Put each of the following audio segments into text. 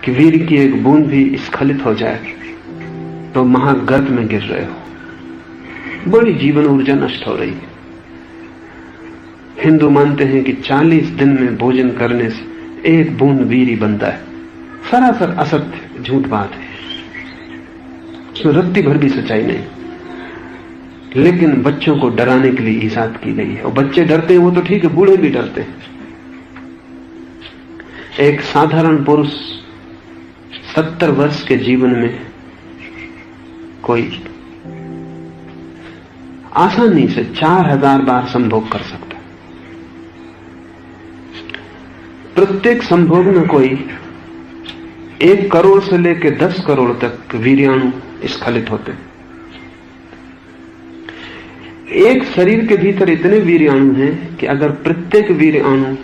कि वीर की एक बूंद भी स्खलित हो जाए तो महागर्त में गिर रहे हो, बड़ी जीवन ऊर्जा नष्ट हो रही है। हिंदू मानते हैं कि 40 दिन में भोजन करने से एक बूंद वीर ही बनता है। सरासर असत्य, झूठ बात है, उसमें रत्ती भर भी सच्चाई नहीं। लेकिन बच्चों को डराने के लिए ईजाद की गई है, और बच्चे डरते हैं वो तो ठीक है, बूढ़े भी डरते हैं। एक साधारण पुरुष 70 वर्ष के जीवन में कोई आसानी से 4000 बार संभोग कर सकता है। प्रत्येक संभोग में कोई 1 करोड़ से लेकर 10 करोड़ तक वीर्याणु स्खलित होते हैं। एक शरीर के भीतर इतने वीर्याणु हैं कि अगर प्रत्येक वीर्याणु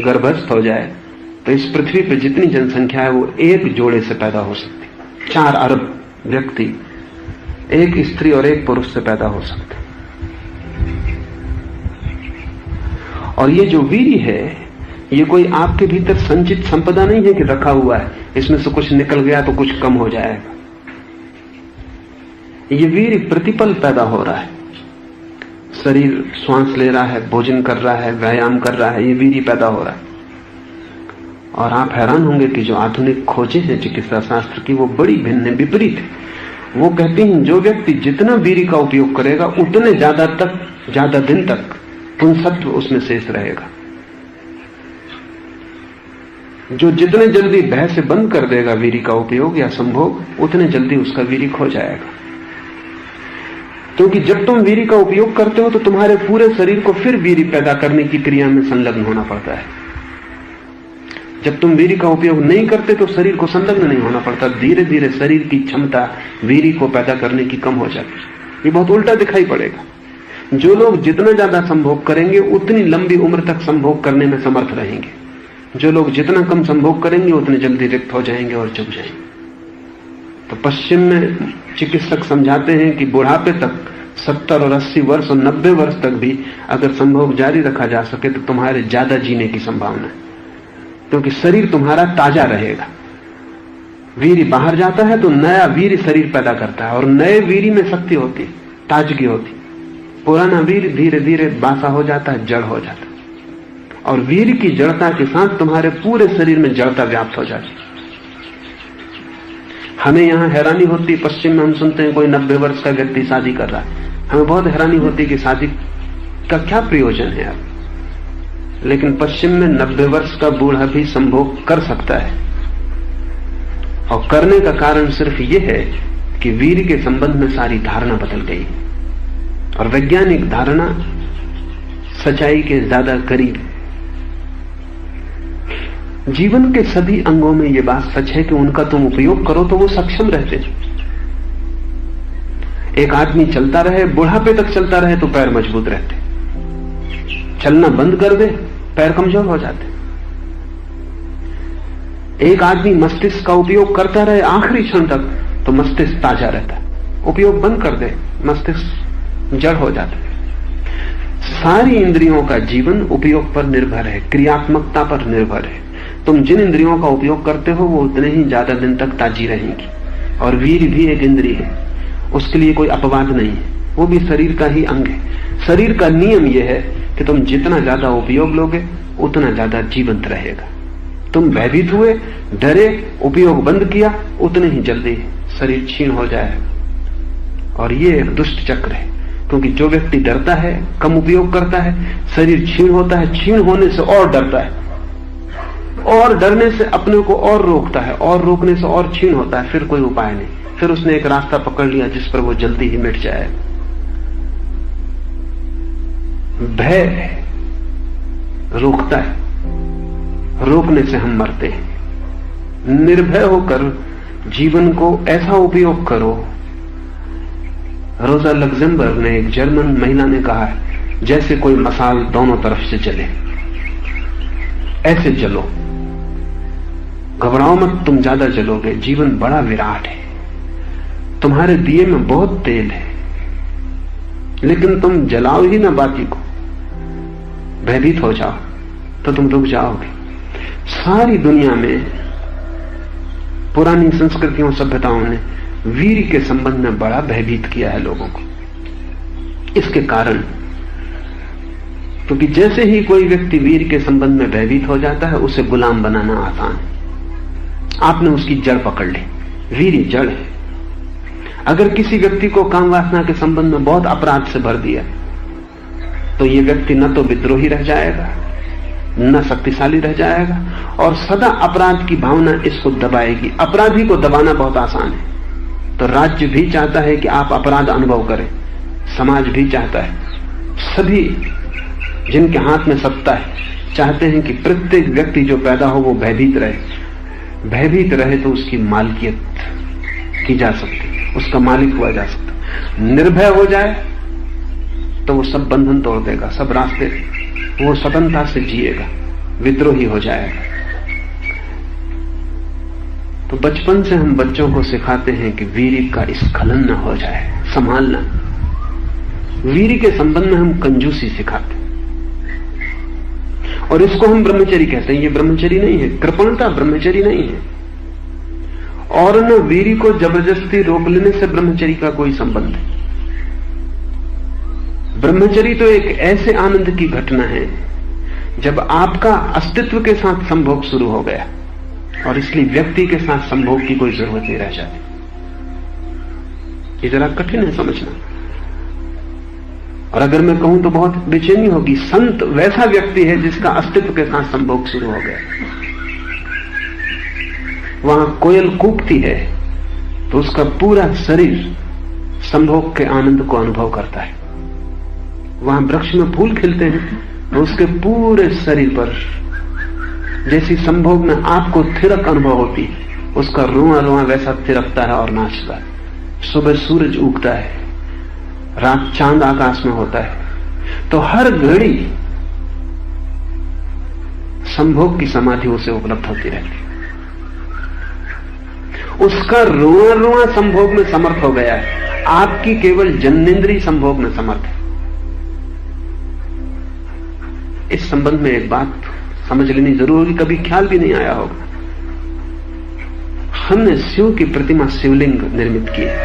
गर्भस्थ हो जाए तो इस पृथ्वी पर जितनी जनसंख्या है वो एक जोड़े से पैदा हो सकती। 4 अरब व्यक्ति एक स्त्री और एक पुरुष से पैदा हो सकते। और ये जो वीर्य है ये कोई आपके भीतर संचित संपदा नहीं है कि रखा हुआ है, इसमें से कुछ निकल गया तो कुछ कम हो जाएगा। ये वीर्य प्रतिपल पैदा हो रहा है। शरीर श्वास ले रहा है, भोजन कर रहा है, व्यायाम कर रहा है, ये वीर्य पैदा हो रहा है। और आप हैरान होंगे कि जो आधुनिक खोजें हैं चिकित्सा शास्त्र की वो बड़ी भिन्न विपरीत है। वो कहती हैं जो व्यक्ति जितना वीर्य का उपयोग करेगा उतने ज्यादा दिन तक पुंसत्व उसमें शेष रहेगा। जो जितने जल्दी भय से बंद कर देगा वीर्य का उपयोग या संभोग, उतने जल्दी उसका वीर्य खो जाएगा। क्योंकि जब तुम वीर्य का उपयोग करते हो तो तुम्हारे पूरे शरीर को फिर वीर्य पैदा करने की क्रिया में संलग्न होना पड़ता है। जब तुम वीर्य का उपयोग नहीं करते तो शरीर को संलग्न नहीं होना पड़ता। धीरे धीरे शरीर की क्षमता वीर्य को पैदा करने की कम हो जाती है। ये बहुत उल्टा दिखाई पड़ेगा। जो लोग जितना ज्यादा संभोग करेंगे उतनी लंबी उम्र तक संभोग करने में समर्थ रहेंगे। जो लोग जितना कम संभोग करेंगे उतने जल्दी रिक्त हो जाएंगे और चुक जाएंगे। तो पश्चिम में चिकित्सक समझाते हैं कि बुढ़ापे तक 70 और 80 वर्ष और 90 वर्ष तक भी अगर संभोग जारी रखा जा सके तो तुम्हारे ज्यादा जीने की संभावना है, क्योंकि शरीर तुम्हारा ताजा रहेगा। वीर्य बाहर जाता है तो नया वीर्य शरीर पैदा करता है, और नए वीर्य में शक्ति होती, ताजगी होती। पुराना वीर्य धीरे धीरे बासा हो जाता है, जड़ हो जाता है, और वीर्य की जड़ता के साथ तुम्हारे पूरे शरीर में जड़ता व्याप्त हो जाती। हमें यहां हैरानी होती, पश्चिम में हम सुनते हैं कोई 90 वर्ष का व्यक्ति शादी कर रहा है। हमें बहुत हैरानी होती कि शादी का क्या प्रयोजन है अब। लेकिन पश्चिम में 90 वर्ष का बूढ़ा भी संभोग कर सकता है, और करने का कारण सिर्फ यह है कि वीर्य के संबंध में सारी धारणा बदल गई, और वैज्ञानिक धारणा सच्चाई के ज्यादा करीब। जीवन के सभी अंगों में यह बात सच है कि उनका तुम उपयोग करो तो वो सक्षम रहते हैं। एक आदमी चलता रहे, बुढ़ापे तक चलता रहे तो पैर मजबूत रहते, चलना बंद कर दे पैर कमजोर हो जाते। एक आदमी मस्तिष्क का उपयोग करता रहे आखिरी क्षण तक तो मस्तिष्क ताजा रहता है, उपयोग बंद कर दे मस्तिष्क जड़ हो जाता है। सारी इंद्रियों का जीवन उपयोग पर निर्भर है, क्रियात्मकता पर निर्भर है। तुम जिन इंद्रियों का उपयोग करते हो वो उतने ही ज्यादा दिन तक ताजी रहेंगी। और वीर्य भी एक इंद्रिय है, उसके लिए कोई अपवाद नहीं है, वो भी शरीर का ही अंग है। शरीर का नियम यह है कि तुम जितना ज्यादा उपयोग लोगे उतना ज्यादा जीवंत रहेगा। तुम भयभीत हुए, डरे, उपयोग बंद किया, उतने ही जल्दी शरीर क्षीण हो जाएगा। और ये एक दुष्ट चक्र है, क्योंकि जो व्यक्ति डरता है, कम उपयोग करता है, शरीर क्षीण होता है, क्षीण होने से और डरता है, और डरने से अपने को और रोकता है, और रोकने से और क्षीण होता है। फिर कोई उपाय नहीं, फिर उसने एक रास्ता पकड़ लिया जिस पर वो जल्दी ही मिट जाएगा। भय रोकता है, रोकने से हम मरते हैं। निर्भय होकर जीवन को ऐसा उपयोग करो। रोजा लग्जमबर्ग ने, एक जर्मन महिला ने कहा है, जैसे कोई मसाल दोनों तरफ से जले, ऐसे जलो, घबराओ मत, तुम ज्यादा जलोगे। जीवन बड़ा विराट है, तुम्हारे दिए में बहुत तेल है, लेकिन तुम जलाओ ही ना बाती को, भयभीत हो जाओ तो तुम रुक जाओगे। सारी दुनिया में पुरानी संस्कृतियों सभ्यताओं ने वीर के संबंध में बड़ा भयभीत किया है लोगों को। इसके कारण, क्योंकि जैसे ही कोई व्यक्ति वीर के संबंध में भयभीत हो जाता है, उसे गुलाम बनाना आसान है। आपने उसकी जड़ पकड़ ली, वीर जड़ है। अगर किसी व्यक्ति को काम वासना के संबंध में बहुत अपराध से भर दिया, तो ये व्यक्ति न तो विद्रोही रह जाएगा, न शक्तिशाली रह जाएगा, और सदा अपराध की भावना इसको दबाएगी। अपराधी को दबाना बहुत आसान है। तो राज्य भी चाहता है कि आप अपराध अनुभव करें, समाज भी चाहता है, सभी जिनके हाथ में सत्ता है चाहते हैं कि प्रत्येक व्यक्ति जो पैदा हो वो भयभीत रहे। भयभीत रहे तो उसकी मालकियत की जा सकती, उसका मालिक हुआ जा सकता। निर्भय हो जाए तो वो सब बंधन तोड़ देगा, सब रास्ते, वो स्वतंत्रता से जिएगा, विद्रोही हो जाएगा। तो बचपन से हम बच्चों को सिखाते हैं कि वीरी का स्खलन न हो जाए, संभालना। वीरी के संबंध में हम कंजूसी सिखाते हैं, और इसको हम ब्रह्मचर्य कहते हैं। ये ब्रह्मचर्य नहीं है, कृपणता ब्रह्मचर्य नहीं है। और न वीरी को जबरदस्ती रोक लेने से ब्रह्मचर्य का कोई संबंध है। ब्रह्मचर्य तो एक ऐसे आनंद की घटना है जब आपका अस्तित्व के साथ संभोग शुरू हो गया, और इसलिए व्यक्ति के साथ संभोग की कोई जरूरत नहीं रह जाती। ये जरा कठिन है समझना, और अगर मैं कहूं तो बहुत बेचैनी होगी। संत वैसा व्यक्ति है जिसका अस्तित्व के साथ संभोग शुरू हो गया। वहां कोयल कूकती है तो उसका पूरा शरीर संभोग के आनंद को अनुभव करता है। वहां वृक्ष में फूल खिलते हैं तो उसके पूरे शरीर पर जैसी संभोग में आपको थिरक अनुभव होती, उसका रोआ रोआ वैसा थिरकता है और नाचता है। सुबह सूरज उगता है, रात चांद आकाश में होता है, तो हर घड़ी संभोग की समाधि उसे उपलब्ध होती रहती है। उसका रोआ रोआ संभोग में समर्थ हो गया है, आपकी केवल जन्नेन्द्रिय संभोग में समर्थ है। इस संबंध में एक बात समझ लेनी जरूर होगी, कभी ख्याल भी नहीं आया होगा। हमने शिव की प्रतिमा, शिवलिंग निर्मित की है।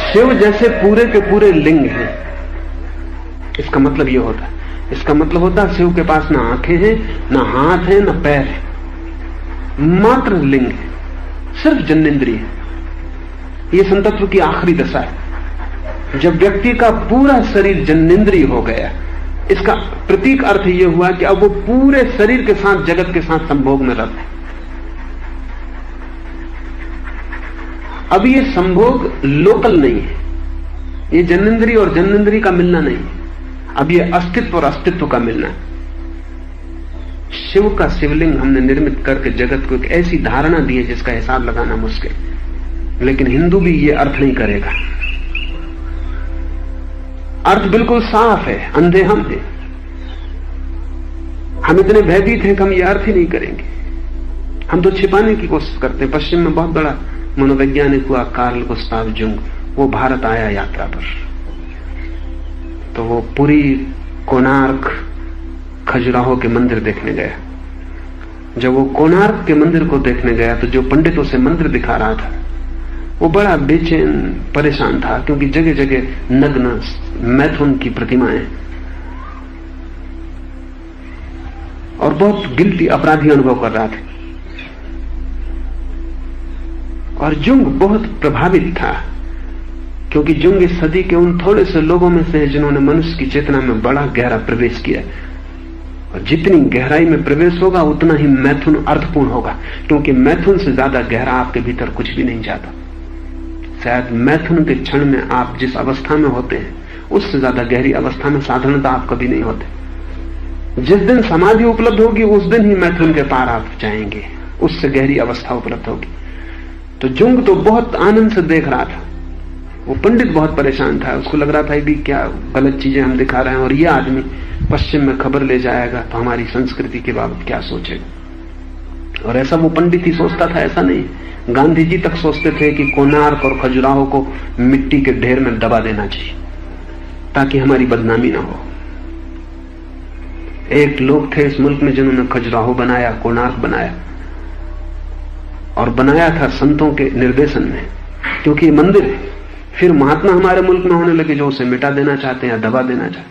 शिव जैसे पूरे के पूरे लिंग हैं। इसका मतलब यह होता है, इसका मतलब होता है शिव के पास ना आंखें हैं, ना हाथ हैं, ना पैर है, मात्र लिंग है, सिर्फ जन्नेन्द्रिय है। यह संतत्व की आखिरी दशा है, जब व्यक्ति का पूरा शरीर जन्नेन्द्रिय हो गया। इसका प्रतीक अर्थ यह हुआ कि अब वो पूरे शरीर के साथ, जगत के साथ संभोग में रत है। अब ये संभोग लोकल नहीं है, ये जन्नेन्द्रिय और जन्नेन्द्रिय का मिलना नहीं है, अब ये अस्तित्व और अस्तित्व का मिलना है। शिव का शिवलिंग हमने निर्मित करके जगत को एक ऐसी धारणा दी है जिसका हिसाब लगाना मुश्किल, लेकिन हिंदू भी ये अर्थ नहीं करेगा। अर्थ बिल्कुल साफ है, अंधे हम हैं। हम इतने भयभीत हैं कि हम ये अर्थ ही नहीं करेंगे, हम तो छिपाने की कोशिश करते हैं। पश्चिम में बहुत बड़ा मनोवैज्ञानिक हुआ कार्ल गुस्ताव जुंग, वो भारत आया यात्रा पर, तो वो पुरी, कोणार्क, खजुराहो के मंदिर देखने गया। जब वो कोणार्क के मंदिर को देखने गया तो जो पंडित उसे मंदिर दिखा रहा था वो बड़ा बेचैन, परेशान था, क्योंकि जगह जगह नग्न मैथुन की प्रतिमाएं और बहुत गिल्टी, अपराधी अनुभव कर रहा था। और जुंग बहुत प्रभावित था, क्योंकि जुंग इस सदी के उन थोड़े से लोगों में से है जिन्होंने मनुष्य की चेतना में बड़ा गहरा प्रवेश किया, और जितनी गहराई में प्रवेश होगा उतना ही मैथुन अर्थपूर्ण होगा, क्योंकि मैथुन से ज्यादा गहरा आपके भीतर कुछ भी नहीं जाता। शायद मैथुन के क्षण में आप जिस अवस्था में होते हैं उससे ज्यादा गहरी अवस्था में साधारणतः आप कभी नहीं होते। जिस दिन समाधि उपलब्ध होगी उस दिन ही मैथुन के पार आप जाएंगे, उससे गहरी अवस्था उपलब्ध होगी। तो जुंग तो बहुत आनंद से देख रहा था, वो पंडित बहुत परेशान था, उसको लग रहा था कि क्या गलत चीजें हम दिखा रहे हैं, और ये आदमी पश्चिम में खबर ले जाएगा तो हमारी संस्कृति के बाबत क्या सोचेगा। और ऐसा वो पंडित ही सोचता था, ऐसा नहीं, गांधी जी तक सोचते थे कि कोणार्क और खजुराहो को मिट्टी के ढेर में दबा देना चाहिए ताकि हमारी बदनामी ना हो। एक लोग थे इस मुल्क में जिन्होंने खजुराहो बनाया, कोणार्क बनाया, और बनाया था संतों के निर्देशन में, क्योंकि ये मंदिर है। फिर महात्मा हमारे मुल्क में होने लगे जो उसे मिटा देना चाहते हैं या दबा देना चाहते हैं।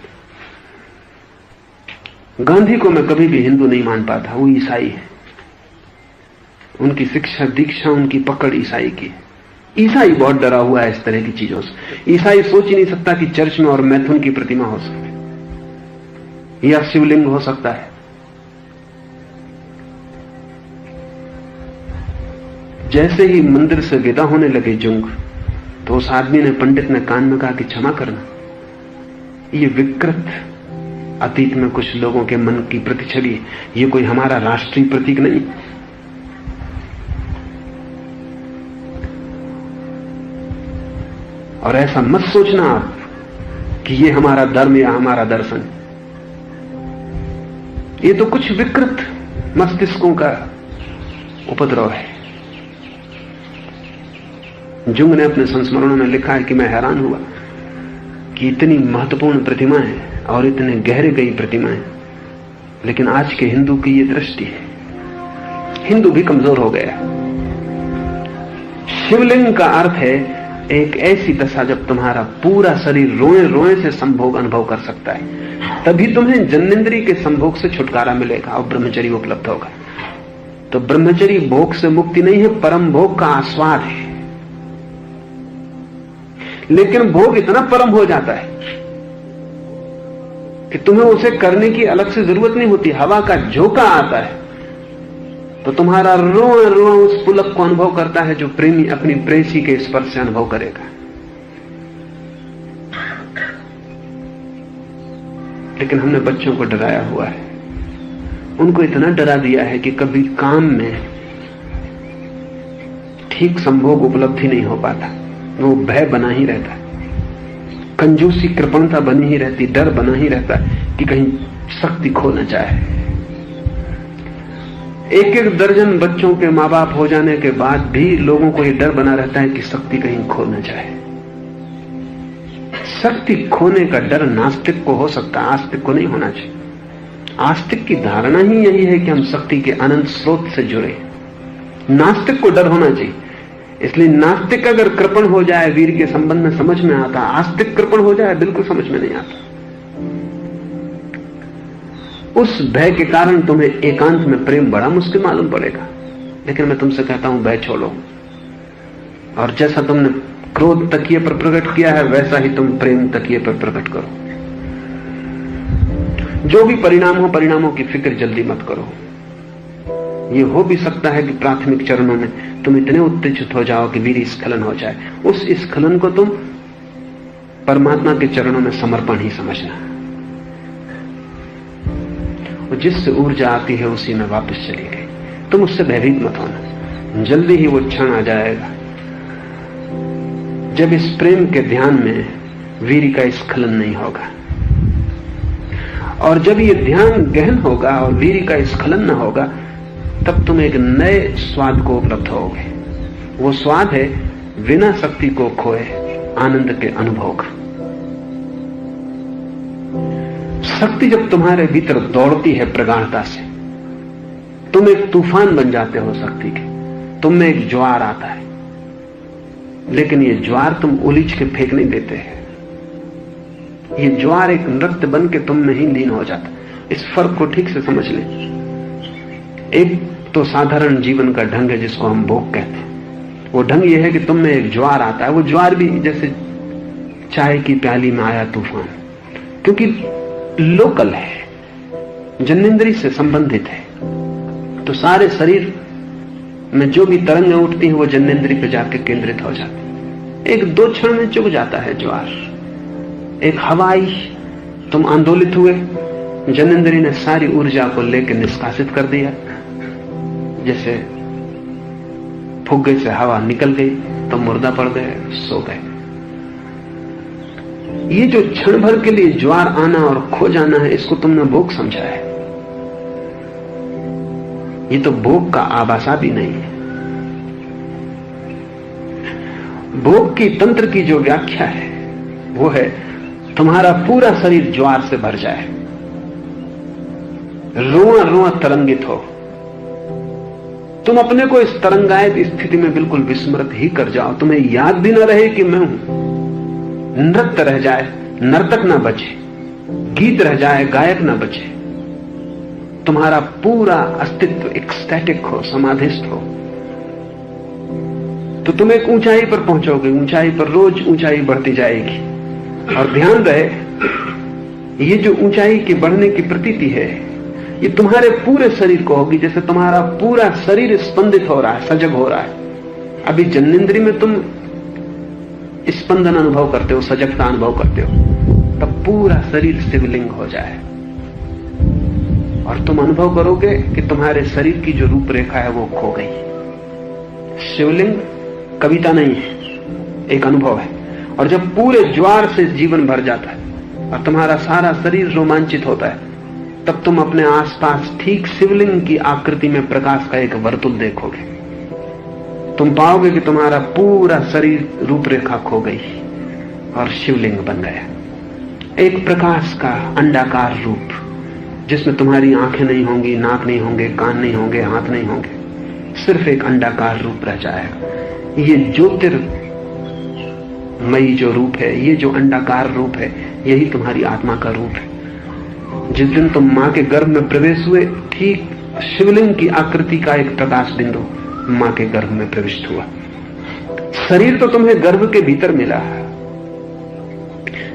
गांधी को मैं कभी भी हिंदू नहीं मान पाता, वो ईसाई है। उनकी शिक्षा दीक्षा, उनकी पकड़ ईसाई की है। ईसाई बहुत डरा हुआ है इस तरह की चीजों से। ईसाई सोच ही नहीं सकता कि चर्च में और मैथुन की प्रतिमा हो सकती या शिवलिंग हो सकता है। जैसे ही मंदिर से विदा होने लगे जुंग, तो उस आदमी ने, पंडित ने कान में कहा कि क्षमा करना, ये विकृत अतीत में कुछ लोगों के मन की प्रतिछवि है, ये कोई हमारा राष्ट्रीय प्रतीक नहीं। और ऐसा मत सोचना आप कि ये हमारा धर्म या हमारा दर्शन, ये तो कुछ विकृत मस्तिष्कों का उपद्रव है। जुंग ने अपने संस्मरणों में लिखा है कि मैं हैरान हुआ कि इतनी महत्वपूर्ण प्रतिमाएं और इतने गहरे गई प्रतिमाएं, लेकिन आज के हिंदू की ये दृष्टि है। हिंदू भी कमजोर हो गया। शिवलिंग का अर्थ है एक ऐसी दशा जब तुम्हारा पूरा शरीर रोए रोए से संभोग अनुभव कर सकता है, तभी तुम्हें जन्नेंद्रिय के संभोग से छुटकारा मिलेगा और ब्रह्मचर्य उपलब्ध होगा। तो ब्रह्मचर्य भोग से मुक्ति नहीं है, परम भोग का आस्वाद है। लेकिन भोग इतना परम हो जाता है कि तुम्हें उसे करने की अलग से जरूरत नहीं होती। हवा का झोंका आता है तो तुम्हारा रोआ रोआ उस पुलक को अनुभव करता है जो प्रेमी अपनी प्रेसी के स्पर्श से अनुभव करेगा। लेकिन हमने बच्चों को डराया हुआ है, उनको इतना डरा दिया है कि कभी काम में ठीक संभोग उपलब्धि नहीं हो पाता। वो भय बना ही रहता है, कंजूसी कृपणता बनी ही रहती, डर बना ही रहता है कि कहीं शक्ति खो न जाए। एक एक दर्जन बच्चों के माँ बाप हो जाने के बाद भी लोगों को यह डर बना रहता है कि शक्ति कहीं खो न जाए। शक्ति खोने का डर नास्तिक को हो सकता है, आस्तिक को नहीं होना चाहिए। आस्तिक की धारणा ही यही है कि हम शक्ति के अनंत स्रोत से जुड़े। नास्तिक को डर होना चाहिए। इसलिए नास्तिक अगर कृपण हो जाए वीर के संबंध में समझ में आता, आस्तिक कृपण हो जाए बिल्कुल समझ में नहीं आता। उस भय के कारण तुम्हें एकांत में प्रेम बड़ा मुश्किल मालूम पड़ेगा। लेकिन मैं तुमसे कहता हूं भय छोड़ो, और जैसा तुमने क्रोध तकिए पर प्रकट किया है वैसा ही तुम प्रेम तकिए पर प्रकट करो। जो भी परिणाम हो, परिणामों की फिक्र जल्दी मत करो। ये हो भी सकता है कि प्राथमिक चरणों में तुम इतने उत्तेजित हो जाओ कि वीर स्खलन हो जाए। उस स्खलन को तुम परमात्मा के चरणों में समर्पण ही समझना। जिससे ऊर्जा आती है उसी में वापस चली गई। तुम उससे भयभीत मत होना, जल्दी ही वो क्षण आ जाएगा जब इस प्रेम के ध्यान में वीर का स्खलन नहीं होगा। और जब ये ध्यान गहन होगा और वीर का स्खलन न होगा, तब तुम एक नए स्वाद को उपलब्ध होगे। वो स्वाद है बिना शक्ति को खोए आनंद के अनुभव का। शक्ति जब तुम्हारे भीतर दौड़ती है प्रगाढ़ता से, तुम एक तूफान बन जाते हो शक्ति के। तुम में एक ज्वार आता है, लेकिन ये ज्वार तुम उलीझ के फेंक नहीं देते हैं। ये ज्वार एक नृत्य बन के तुम में ही लीन हो जाता। इस फर्क को ठीक से समझ ले। एक तो साधारण जीवन का ढंग है जिसको हम भोग कहते हैं। वो ढंग ये है कि तुम में एक ज्वार आता है। वो ज्वार भी जैसे चाय की प्याली में आया तूफान, क्योंकि लोकल है, जन्नेंद्रिय से संबंधित है। तो सारे शरीर में जो भी तरंगें उठती हैं वो जन्नेंद्रिय पे जाके केंद्रित हो जाती है। एक दो क्षण में चुभ जाता है ज्वार। एक हवा आई, तुम आंदोलित हुए, जन्नेंद्रिय ने सारी ऊर्जा को लेकर निष्कासित कर दिया। जैसे फुग्गे से हवा निकल गई तो मुर्दा पड़ गए, सो गए। ये जो क्षण भर के लिए ज्वार आना और खो जाना है, इसको तुमने भोग समझा है। ये तो भोग का आभासा भी नहीं है। भोग की तंत्र की जो व्याख्या है वो है तुम्हारा पूरा शरीर ज्वार से भर जाए, रोआ रोआ तरंगित हो। तुम अपने को इस तरंगायत स्थिति में बिल्कुल विस्मृत ही कर जाओ, तुम्हें याद भी ना रहे कि मैं हूं। नृत्य रह जाए, नर्तक ना बचे, गीत रह जाए, गायक ना बचे। तुम्हारा पूरा अस्तित्व एक्सटैटिक हो, समाधिस्थ हो, तो तुम एक ऊंचाई पर पहुंचोगे। ऊंचाई पर रोज ऊंचाई बढ़ती जाएगी। और ध्यान रहे, ये जो ऊंचाई की बढ़ने की प्रतीति है, ये तुम्हारे पूरे शरीर को होगी। जैसे तुम्हारा पूरा शरीर स्पंदित हो रहा है, सजग हो रहा है। अभी जन्नेंद्रिय में तुम स्पंदन अनुभव करते हो, सजगता अनुभव करते हो, तब पूरा शरीर शिवलिंग हो जाए और तुम अनुभव करोगे कि तुम्हारे शरीर की जो रूपरेखा है वो खो गई। शिवलिंग कविता नहीं है, एक अनुभव है। और जब पूरे ज्वार से जीवन भर जाता है और तुम्हारा सारा शरीर रोमांचित होता है, तब तुम अपने आसपास ठीक शिवलिंग की आकृति में प्रकाश का एक वर्तुल देखोगे। तुम पाओगे कि तुम्हारा पूरा शरीर रूपरेखा खो गई और शिवलिंग बन गया। एक प्रकाश का अंडाकार रूप, जिसमें तुम्हारी आंखें नहीं होंगी, नाक नहीं होंगे, कान नहीं होंगे, हाथ नहीं होंगे, सिर्फ एक अंडाकार रूप रह जाएगा। ये ज्योतिर्मयी जो रूप है, ये जो अंडाकार रूप है, यही तुम्हारी आत्मा का रूप है। जिस दिन तुम मां के गर्भ में प्रवेश हुए, ठीक शिवलिंग की आकृति का एक प्रकाश बिंदु मां के गर्भ में प्रविष्ट हुआ। शरीर तो तुम्हें गर्भ के भीतर मिला।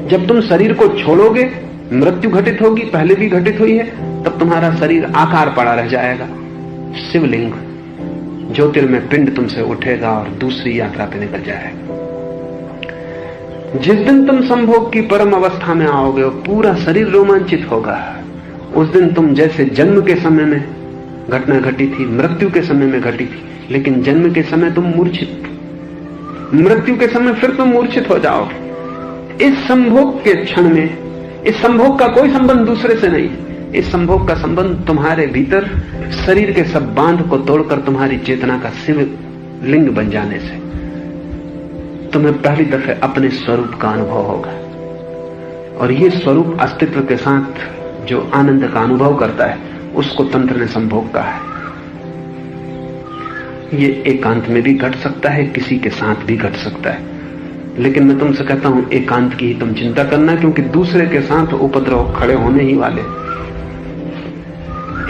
जब तुम शरीर को छोड़ोगे, मृत्यु घटित होगी, पहले भी घटित हुई है, तब तुम्हारा शरीर आकार पड़ा रह जाएगा। शिवलिंग, ज्योतिर्मय पिंड तुमसे उठेगा और दूसरी यात्रा पे निकल जाएगा। जिस दिन तुम संभोग की परम अवस्था में आओगे और पूरा शरीर रोमांचित होगा, उस दिन तुम जैसे जन्म के समय में घटना घटी थी, मृत्यु के समय में घटी थी, लेकिन जन्म के समय तुम मूर्छित, मृत्यु के समय फिर तुम मूर्छित हो जाओगे। इस संभोग के क्षण में, इस संभोग का कोई संबंध दूसरे से नहीं। इस संभोग का संबंध तुम्हारे भीतर शरीर के सब बांध को तोड़कर तुम्हारी चेतना का शिवलिंग बन जाने से। तुम्हें पहली दफे अपने स्वरूप का अनुभव होगा, और ये स्वरूप अस्तित्व के साथ जो आनंद का अनुभव करता है, उसको तंत्र ने संभोग कहा है। ये एकांत में भी घट सकता है, किसी के साथ भी घट सकता है, लेकिन मैं तुमसे कहता हूं एकांत की ही तुम चिंता करना, क्योंकि दूसरे के साथ उपद्रव खड़े होने ही वाले।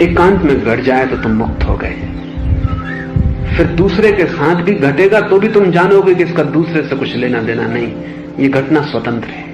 एकांत में घट जाए तो तुम मुक्त हो गए, फिर दूसरे के साथ भी घटेगा तो भी तुम जानोगे कि इसका दूसरे से कुछ लेना देना नहीं, ये घटना स्वतंत्र है।